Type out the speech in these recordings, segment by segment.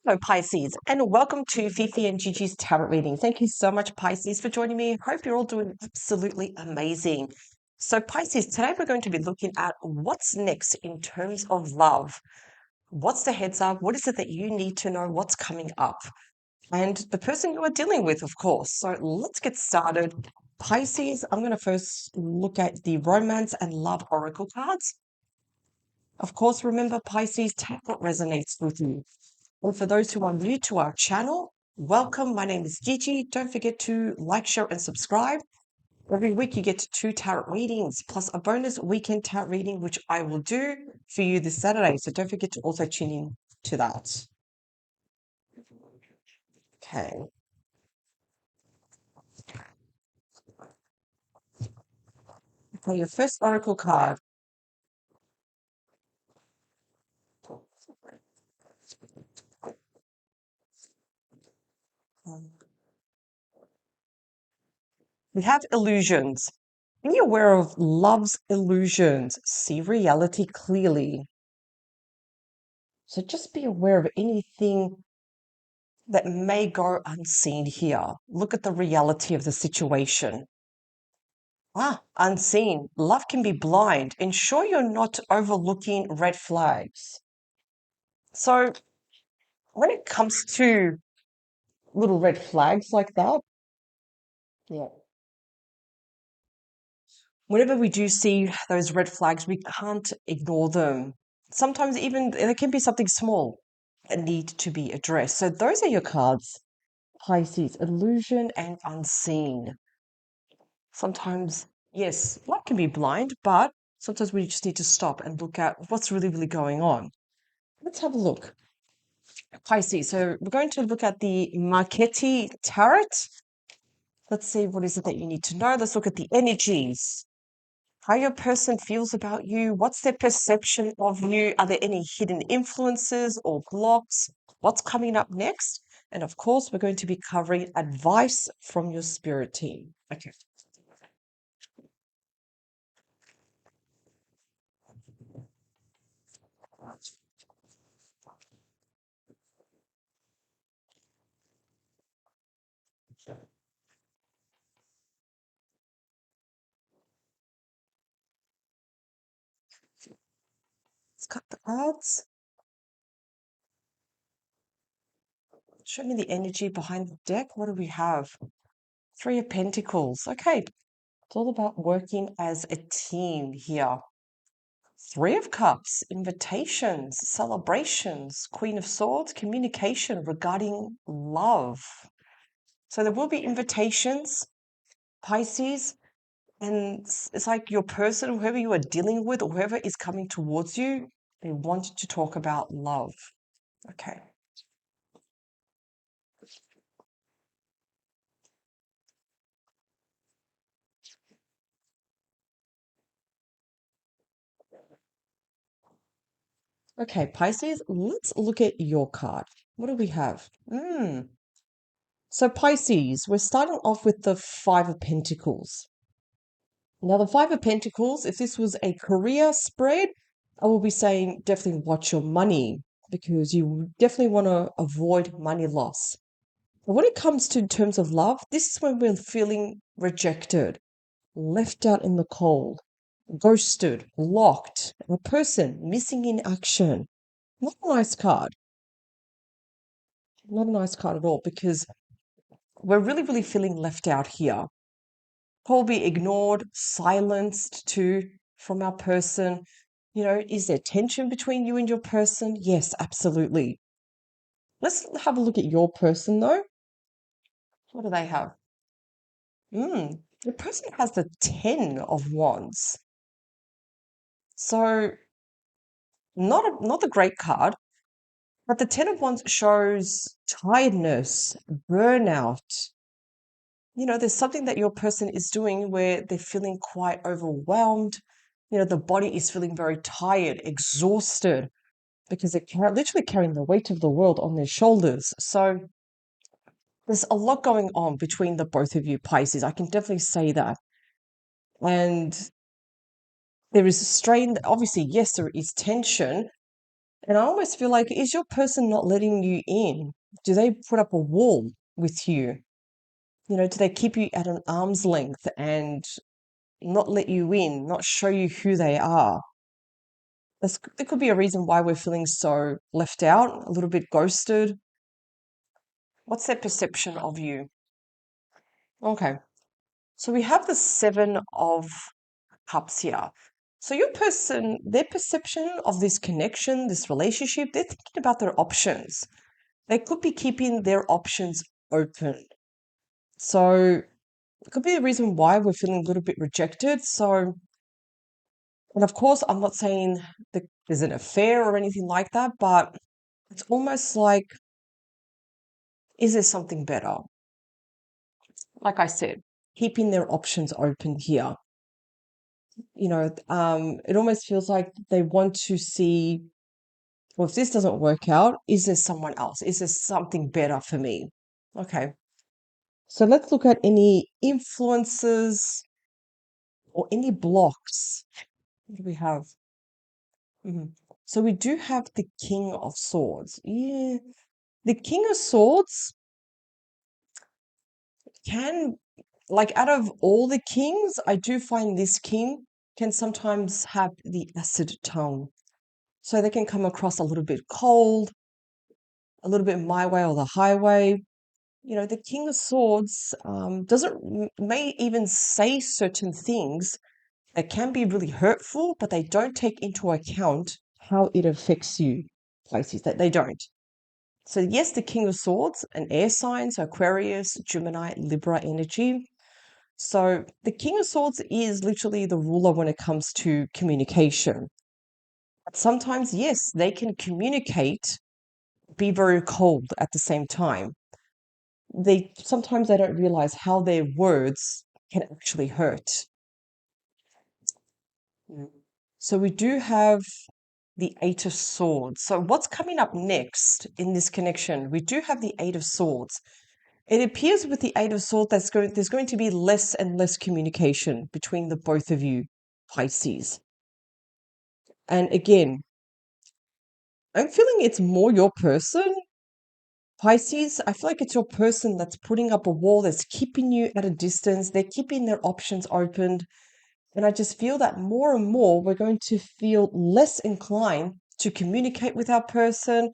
Hello, Pisces, and welcome to Fifi and Gigi's Tarot reading. Thank you so much, Pisces, for joining me. Hope you're all doing absolutely amazing. So, Pisces, today we're going to be looking at what's next in terms of love. What's the heads up? What is it that you need to know? What's coming up? And the person you are dealing with, of course. So, let's get started. Pisces, I'm going to first look at the romance and love oracle cards. Of course, remember, Pisces, take what resonates with you. And for those who are new to our channel, welcome. My name is Gigi. Don't forget to like, share, and subscribe. Every week you get 2 tarot readings plus a bonus weekend tarot reading, which I will do for you this Saturday. So don't forget to also tune in to that. Okay. Okay, your first oracle card. We have illusions. Be aware of love's illusions. See reality clearly. So just be aware of anything that may go unseen here. Look at the reality of the situation. Unseen. Love can be blind. Ensure you're not overlooking red flags. So when it comes to little red flags like that, yeah. Whenever we do see those red flags, we can't ignore them. Sometimes even there can be something small that need to be addressed. So those are your cards. Pisces, illusion and unseen. Sometimes, yes, light can be blind, but sometimes we just need to stop and look at what's really, really going on. Let's have a look. Pisces, so we're going to look at the Marchetti Tarot. Let's see what is it that you need to know. Let's look at the energies. How your person feels about you. What's their perception of you? Are there any hidden influences or blocks? What's coming up next? And of course, we're going to be covering advice from your spirit team. Okay. Let's cut the cards. Show me the energy behind the deck. What do we have? 3 of Pentacles. Okay. It's all about working as a team here. 3 of Cups, invitations, celebrations, Queen of Swords, communication regarding love. So there will be invitations, Pisces, and it's like your person, whoever you are dealing with, or whoever is coming towards you, they want to talk about love. Okay. Okay, Pisces, let's look at your card. What do we have? So Pisces, we're starting off with the 5 of Pentacles. Now, the 5 of Pentacles, if this was a career spread, I will be saying definitely watch your money because you definitely want to avoid money loss. But when it comes to in terms of love, this is when we're feeling rejected, left out in the cold, ghosted, locked, a person missing in action. Not a nice card. Not a nice card at all because we're really, really feeling left out here. Probably ignored, silenced too from our person. You know, is there tension between you and your person? Yes, absolutely. Let's have a look at your person though. What do they have? The person has the 10 of Wands. So not the great card, but the 10 of Wands shows tiredness, burnout. You know, there's something that your person is doing where they're feeling quite overwhelmed. You know, the body is feeling very tired, exhausted, because they're literally carrying the weight of the world on their shoulders. So there's a lot going on between the both of you, Pisces. I can definitely say that. And there is a strain. Obviously, yes, there is tension. And I almost feel like, is your person not letting you in? Do they put up a wall with you? Do they keep you at an arm's length and not let you in, not show you who they are? There could be a reason why we're feeling so left out, a little bit ghosted. What's their perception of you? Okay. So we have the Seven of Cups here. So your person, their perception of this connection, this relationship, they're thinking about their options. They could be keeping their options open. So it could be the reason why we're feeling a little bit rejected. So, and of course, I'm not saying that there's an affair or anything like that, but it's almost like, is there something better? Like I said, keeping their options open here. It almost feels like they want to see, well, if this doesn't work out, is there someone else? Is there something better for me? Okay. So let's look at any influences or any blocks. What do we have? Mhm. So we do have the King of Swords. Yeah. The King of Swords can, like, out of all the kings, I do find this king can sometimes have the acid tongue. So they can come across a little bit cold, a little bit my way or the highway. The King of Swords doesn't may even say certain things that can be really hurtful, but they don't take into account how it affects you, Pisces. That they don't. So yes, the King of Swords, an air sign, so Aquarius, Gemini, Libra energy. So the King of Swords is literally the ruler when it comes to communication. But sometimes, yes, they can communicate, be very cold at the same time. Sometimes they don't realize how their words can actually hurt. Mm. So we do have the Eight of Swords. So what's coming up next in this connection? We do have the Eight of Swords. It appears with the Eight of Swords there's going to be less and less communication between the both of you, Pisces. And again, I'm feeling it's more your person, Pisces. I feel like it's your person that's putting up a wall, that's keeping you at a distance. They're keeping their options open. And I just feel that more and more we're going to feel less inclined to communicate with our person,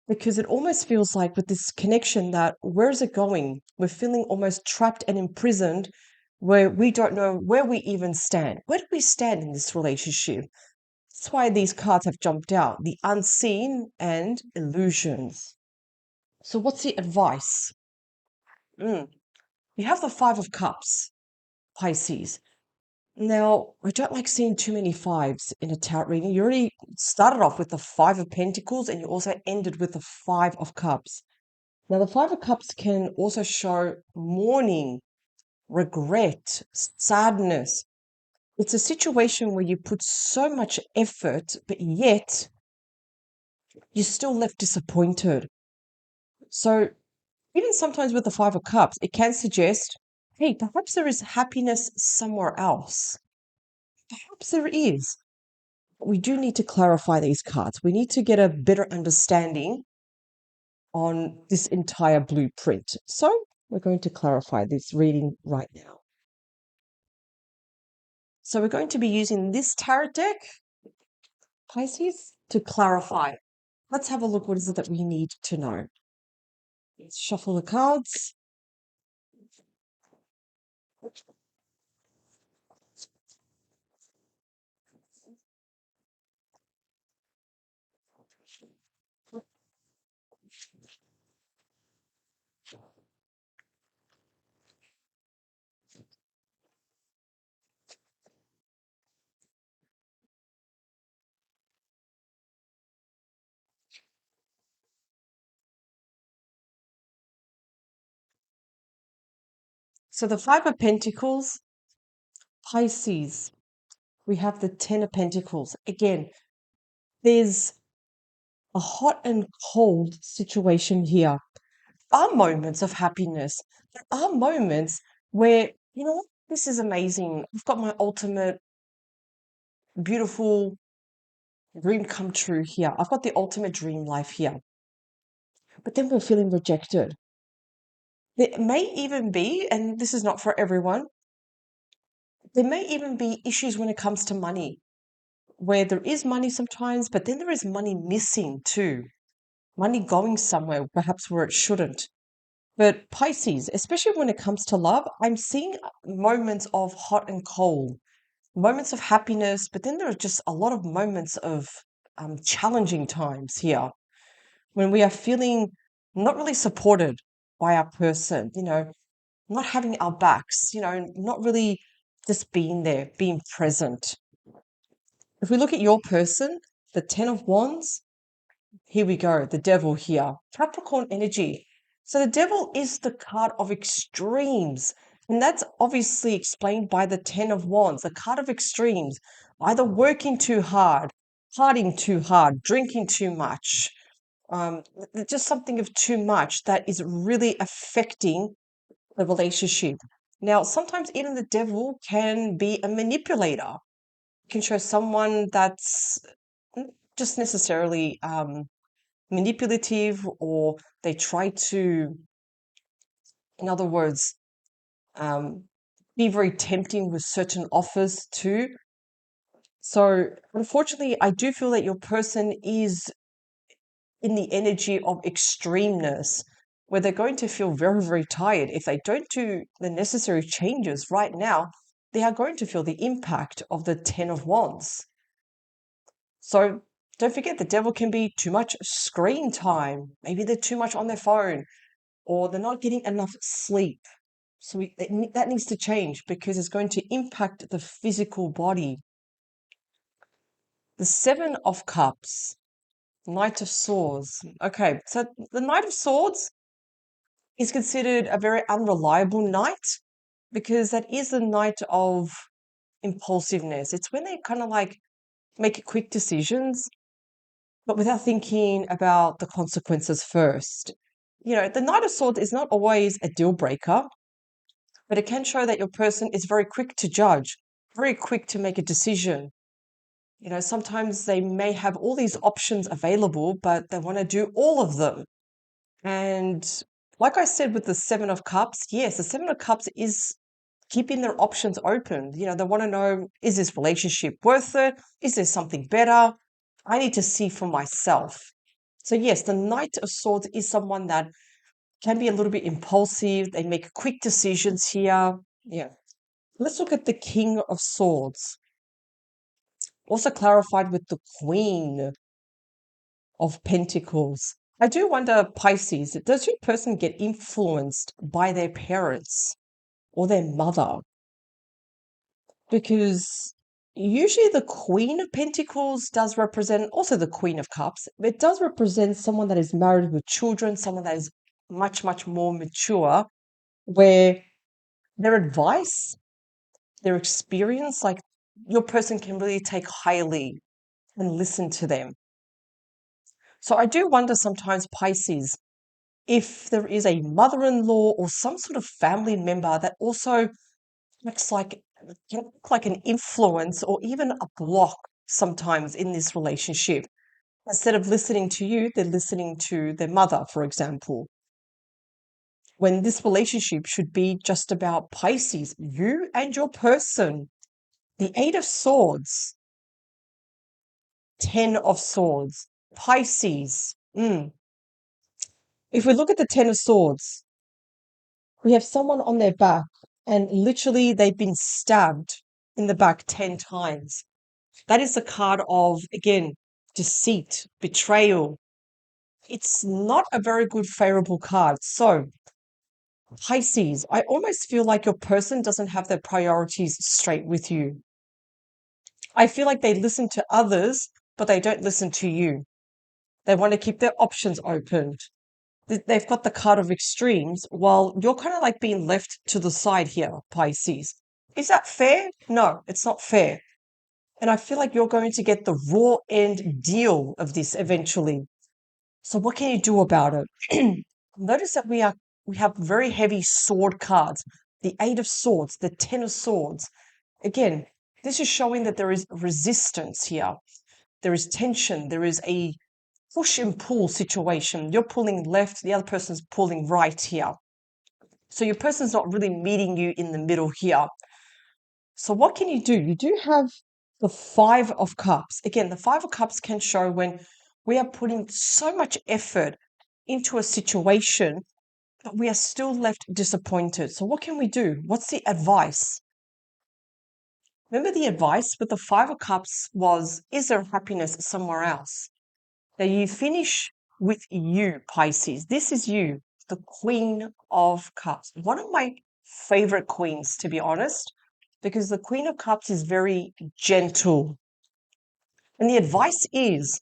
because it almost feels like with this connection that where is it going? We're feeling almost trapped and imprisoned, where we don't know where we even stand. Where do we stand in this relationship? That's why these cards have jumped out, the unseen and illusions. So what's the advice? Mm. You have the Five of Cups, Pisces. Now, I don't like seeing too many fives in a tarot reading. You already started off with the Five of Pentacles and you also ended with the Five of Cups. Now, the Five of Cups can also show mourning, regret, sadness. It's a situation where you put so much effort, but yet you're still left disappointed. So, even sometimes with the Five of Cups, it can suggest, hey, perhaps there is happiness somewhere else. Perhaps there is. We do need to clarify these cards. We need to get a better understanding on this entire blueprint. So we're going to clarify this reading right now. So we're going to be using this tarot deck, Pisces, to clarify. Let's have a look. What is it that we need to know? Let's shuffle the cards. So the Five of Pentacles, Pisces. We have the Ten of Pentacles. Again, there's a hot and cold situation here. Are moments of happiness. There are moments where, you know what, this is amazing. I've got my ultimate, beautiful Dream come true here. I've got the ultimate dream life here. But then we're feeling rejected. There may even be, and this is not for everyone, there may even be issues when it comes to money, where there is money sometimes, but then there is money missing too. Money going somewhere, perhaps where it shouldn't. But Pisces, especially when it comes to love, I'm seeing moments of hot and cold, moments of happiness, but then there are just a lot of moments of challenging times here when we are feeling not really supported by our person, not having our backs, not really just being there, being present. If we look at your person, the Ten of Wands, here we go, the devil here, Capricorn energy. So the devil is the card of extremes. And that's obviously explained by the Ten of Wands, the card of extremes, either working too hard, partying too hard, drinking too much, just something of too much that is really affecting the relationship. Now, sometimes even the devil can be a manipulator, can show someone that's not just necessarily manipulative, or they try to, in other words, um, be very tempting with certain offers too. So, unfortunately, I do feel that your person is in the energy of extremeness, where they're going to feel very, very tired. If they don't do the necessary changes right now, they are going to feel the impact of the Ten of Wands. So don't forget, the devil can be too much screen time. Maybe they're too much on their phone, or they're not getting enough sleep. So that needs to change, because it's going to impact the physical body. The Seven of Cups, Knight of Swords. Okay, so the Knight of Swords is considered a very unreliable knight, because that is the knight of impulsiveness. It's when they kind of like make quick decisions, but without thinking about the consequences first. The Knight of Swords is not always a deal breaker, but it can show that your person is very quick to judge, very quick to make a decision. Sometimes they may have all these options available, but they want to do all of them. And like I said with the Seven of Cups, yes, the Seven of Cups is keeping their options open. They want to know, is this relationship worth it? Is there something better? I need to see for myself. So yes, the Knight of Swords is someone that can be a little bit impulsive. They make quick decisions here. Yeah. Let's look at the King of Swords. Also clarified with the Queen of Pentacles. I do wonder, Pisces, does your person get influenced by their parents or their mother? Because usually the Queen of Pentacles does represent also the Queen of Cups. It does represent someone that is married with children, someone that is much, much more mature, where their advice, their experience, like your person can really take highly and listen to them. So I do wonder sometimes, Pisces, if there is a mother-in-law or some sort of family member that also looks like can look like an influence or even a block sometimes in this relationship. Instead of listening to you, they're listening to their mother, for example. When this relationship should be just about Pisces, you and your person. The Eight of Swords, Ten of Swords, Pisces. If we look at the Ten of Swords, we have someone on their back, and literally they've been stabbed in the back 10 times. That is the card of, again, deceit, betrayal. It's not a very good favorable card. So, Pisces, I almost feel like your person doesn't have their priorities straight with you. I feel like they listen to others, but they don't listen to you. They want to keep their options open. They've got the card of extremes, while you're kind of like being left to the side here, Pisces. Is that fair? No, it's not fair. And I feel like you're going to get the raw end deal of this eventually. So what can you do about it? Notice that we have very heavy sword cards. The Eight of Swords, the Ten of Swords. Again, this is showing that there is resistance here. there is tension, there is a push and pull situation. You're pulling left, the other person's pulling right here. So your person's not really meeting you in the middle here. So what can you do? You do have the Five of Cups. Again, the Five of Cups can show when we are putting so much effort into a situation, but we are still left disappointed. So what can we do? What's the advice? Remember the advice with the Five of Cups was, is there happiness somewhere else? Now you finish with you, Pisces. This is you, the Queen of Cups. One of my favorite queens, to be honest, because the Queen of Cups is very gentle. And the advice is,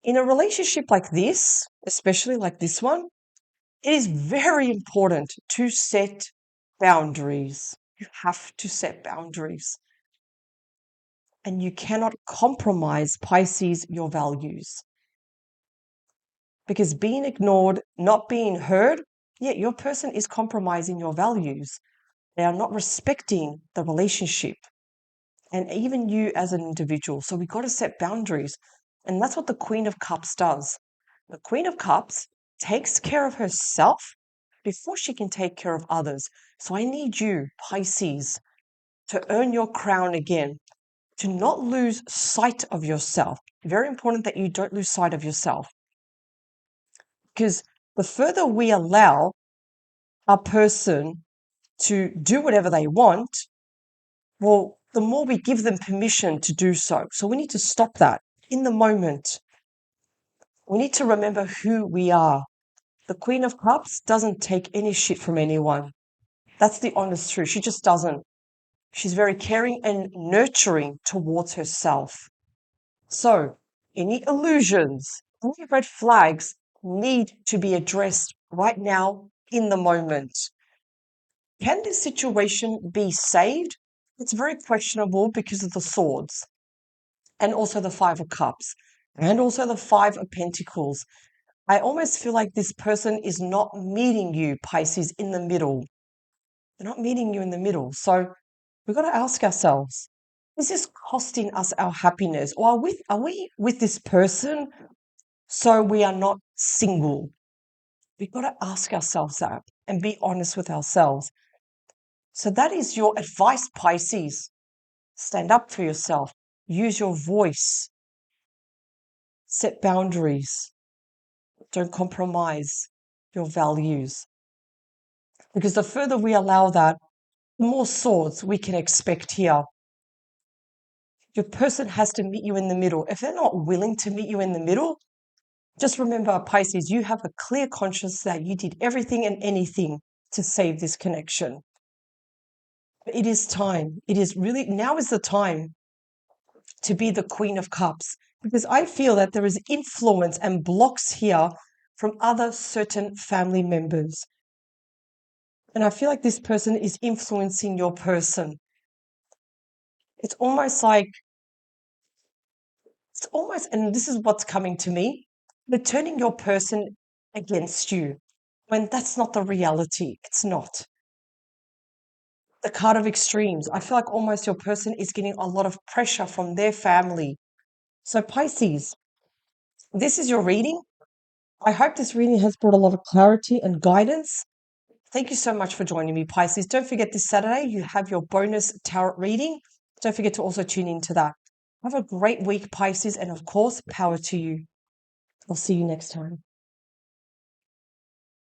in a relationship like this, especially like this one, it is very important to set boundaries. You have to set boundaries. And you cannot compromise, Pisces, your values. Because being ignored, not being heard, yeah, your person is compromising your values. They are not respecting the relationship and even you as an individual. So we got to set boundaries. And that's what the Queen of Cups does. The Queen of Cups takes care of herself before she can take care of others. So I need you, Pisces, to earn your crown again, to not lose sight of yourself. Very important that you don't lose sight of yourself. Because the further we allow our person to do whatever they want, well, the more we give them permission to do so. So we need to stop that in the moment. We need to remember who we are. The Queen of Cups doesn't take any shit from anyone. That's the honest truth. She just doesn't. She's very caring and nurturing towards herself. So, any illusions, any red flags need to be addressed right now in the moment. Can this situation be saved? It's very questionable because of the swords and also the Five of Cups and also the Five of Pentacles. I almost feel like this person is not meeting you, Pisces, in the middle. They're not meeting you in the middle. So we've got to ask ourselves, is this costing us our happiness? Or are we with this person so we are not single? We've got to ask ourselves that and be honest with ourselves. So that is your advice, Pisces. Stand up for yourself. Use your voice. Set boundaries. Don't compromise your values. Because the further we allow that, the more swords we can expect here. Your person has to meet you in the middle. If they're not willing to meet you in the middle, just remember, Pisces, you have a clear conscience that you did everything and anything to save this connection. It is time. It is really, now is the time to be the Queen of Cups, because I feel that there is influence and blocks here from other certain family members. And I feel like this person is influencing your person. It's almost, and this is what's coming to me, they're turning your person against you when that's not the reality. It's not. The card of extremes. I feel like almost your person is getting a lot of pressure from their family. So Pisces, this is your reading. I hope this reading has brought a lot of clarity and guidance. Thank you so much for joining me, Pisces. Don't forget this Saturday, you have your bonus tarot reading. Don't forget to also tune into that. Have a great week, Pisces, and of course, power to you. I'll see you next time.